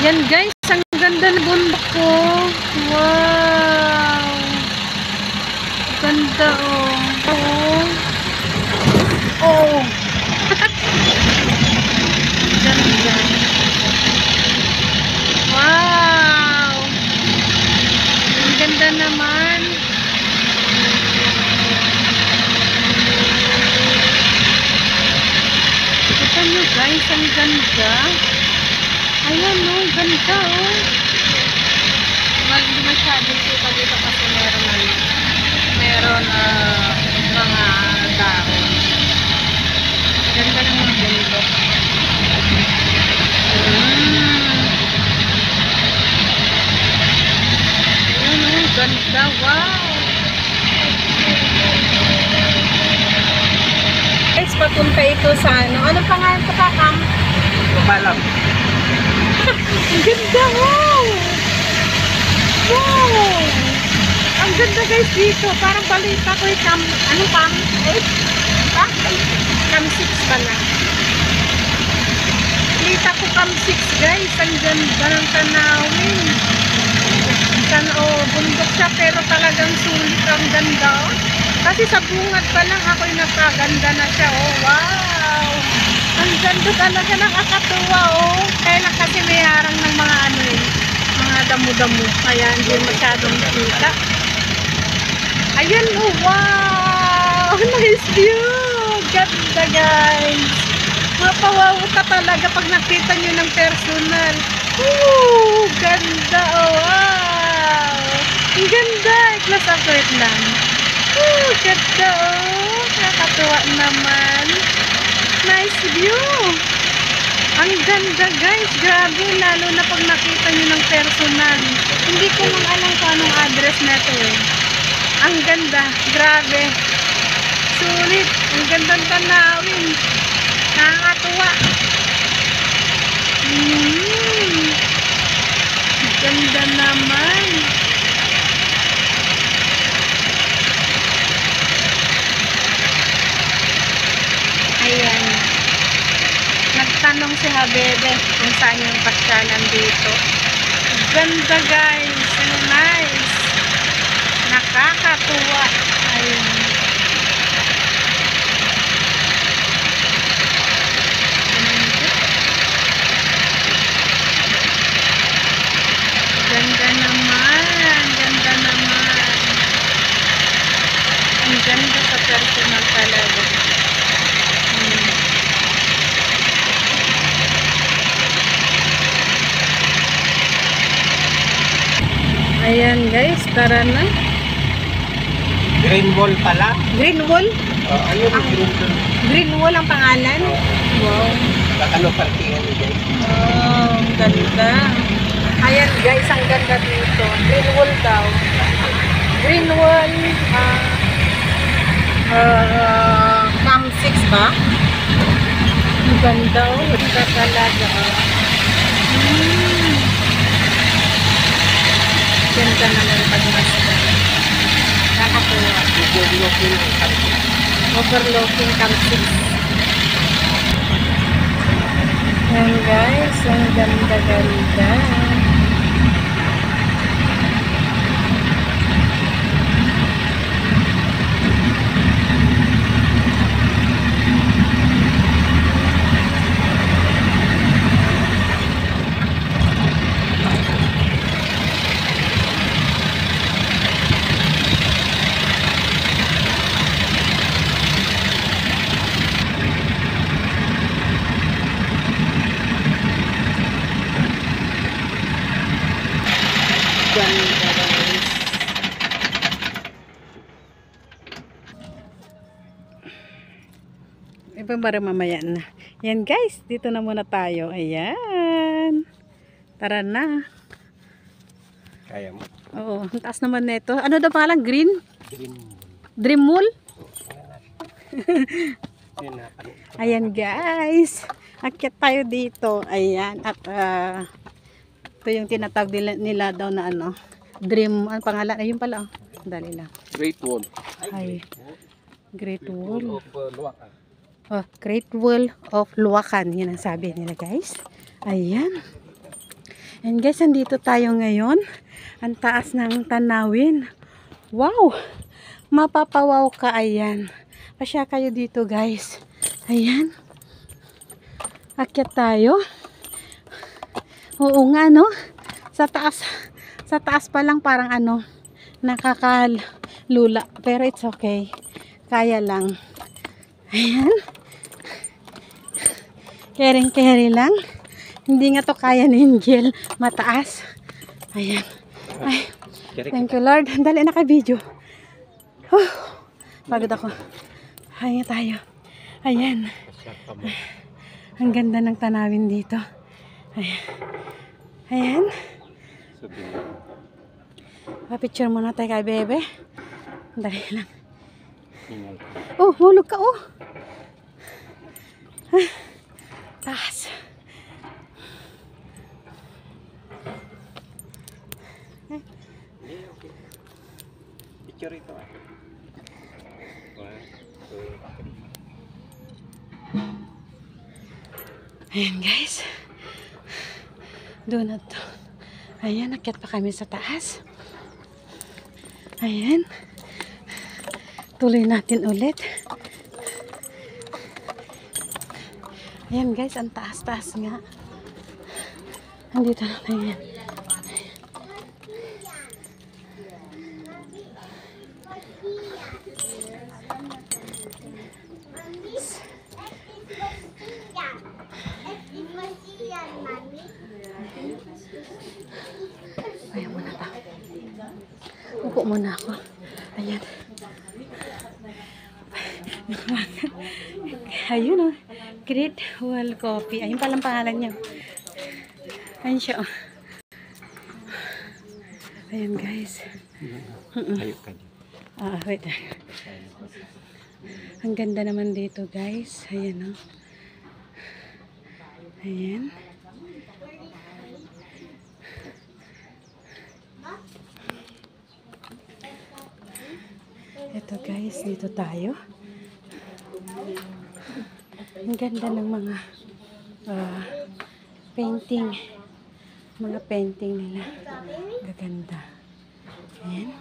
Yan guys, ang ganda ng bundok ko. Wow. Ganda oh. Oh. Oh. Ganda. Wow. Ang ganda naman. Kita nyo guys, ang ganda. Ayan oh, ganda oh. Hindi masyadong kita dito kasi meron mga dahon. Ganda ng mga bundok. Ayan oh, ganda. Wow. Guys, papunta ito sa ano. Anong pangalan ito, Kakam? Papalam. Ang ganda, wow! Wow! Ang ganda guys dito. Parang balita ko yung ano cam 8? Ha? Cam 6 pala. Balita ko cam 6 guys. Ang ganda ng tanawin. Bundok siya pero talagang sulit. Ang ganda oh. Kasi sa bungad pa lang ako yung nagkaganda na siya oh. Wow! Ang ganda talaga ng akatuwa oh. Kaya lang kasi may harang ng mga ano eh, mga damo-damo. Kaya hindi masyadong nakita. Ayan oh, wow! Nice view! Ganda guys! Mapawaw ka talaga pag nakita nyo ng personal. Ooh! Ganda oh, wow! Ang ganda! I-close up it lang. Ooh! Ganda oh! Nakakatuwa naman. Nice view! Ang ganda guys, grabe, lalo na pag nakita nyo ng personal. Hindi ko lang alam kung anong address na ito eh. Ang ganda, grabe. Sulit, ang gandang tanawin. Nakakatuwa. Ganda naman. Ayan. Nagtanong si Habebe kung saan yung pasyalan dito. Ganda guys. So nice. Nakakatuwa. Ayun. Ganda naman. Ganda naman. Ang ganda sa personal talaga. Ayan guys, tara na. Green wall pala. Green wall? Ano yung green wall? Green wall ang pangalan? Wow. Ano parkingan ni guys? Oh, ang ganda. Ayan guys, ang ganda dito. Green wall daw. Green wall. Cam 6 ba? Ang ganda oh. Ganda talaga oh. Ganda naman pag masda. Nakakatuwa. Overlooking cam 6. Ayan guys, ang ganda-ganda. Ganda guys. Iba ba mamaya na. Yan guys, dito na muna tayo. Ayan. Tara na. Kaya mo. Oo, ang taas naman nito. Ano daw pangalan? Green? Green wall. Dream Wall? Ayan guys. Akyat tayo dito. Ayan. At ito yung tinatawag nila daw na ano. Dream, ang pangalan. Ayun pala. Dali lang. Great wall. Ay. Great Wall. Of Luacan. Oh, Great Wall of Luacan. Yan ang sabi nila guys. Ayan. And guys, andito tayo ngayon. Ang taas ng tanawin. Wow! Mapapawaw ka, ayan. Pasya kayo dito, guys. Ayan. Akyat tayo. Oo nga, no? Sa taas pa lang parang ano, nakakalula. Pero it's okay. Kaya lang. Ayan. Kering-keri lang. Hindi nga to kaya ni Angel. Mataas. Ayan. Ay, thank you Lord. Dali na ka-video. Pagod ako. Ayan tayo. Ayan. Ang ganda ng tanawin dito. Ayan. Ayan. Pa-picture muna tayo kay bebe. Dali lang. Oh, hulog ka oh. Taas. Picture ito ah. 1, 2, 3. Ayan guys. Doon na to. Ayan, nakyat pa kami sa taas. Ayan. Tuloy natin ulit. Ayan guys, ang taas-taas nga. Andito na tayo yan. Ayan muna ta. Upo muna ako. Ayan. Ayun o. Great Wall Coffee. Ayun palang pangalan niya. Ayun siya o. Ayan guys. Ayok ka dyan. Wait. Ang ganda naman dito guys. Ayan o. Ayan. Ito guys, dito tayo. Ang ganda ng mga painting. Mga painting nila. Gaganda. Ayan.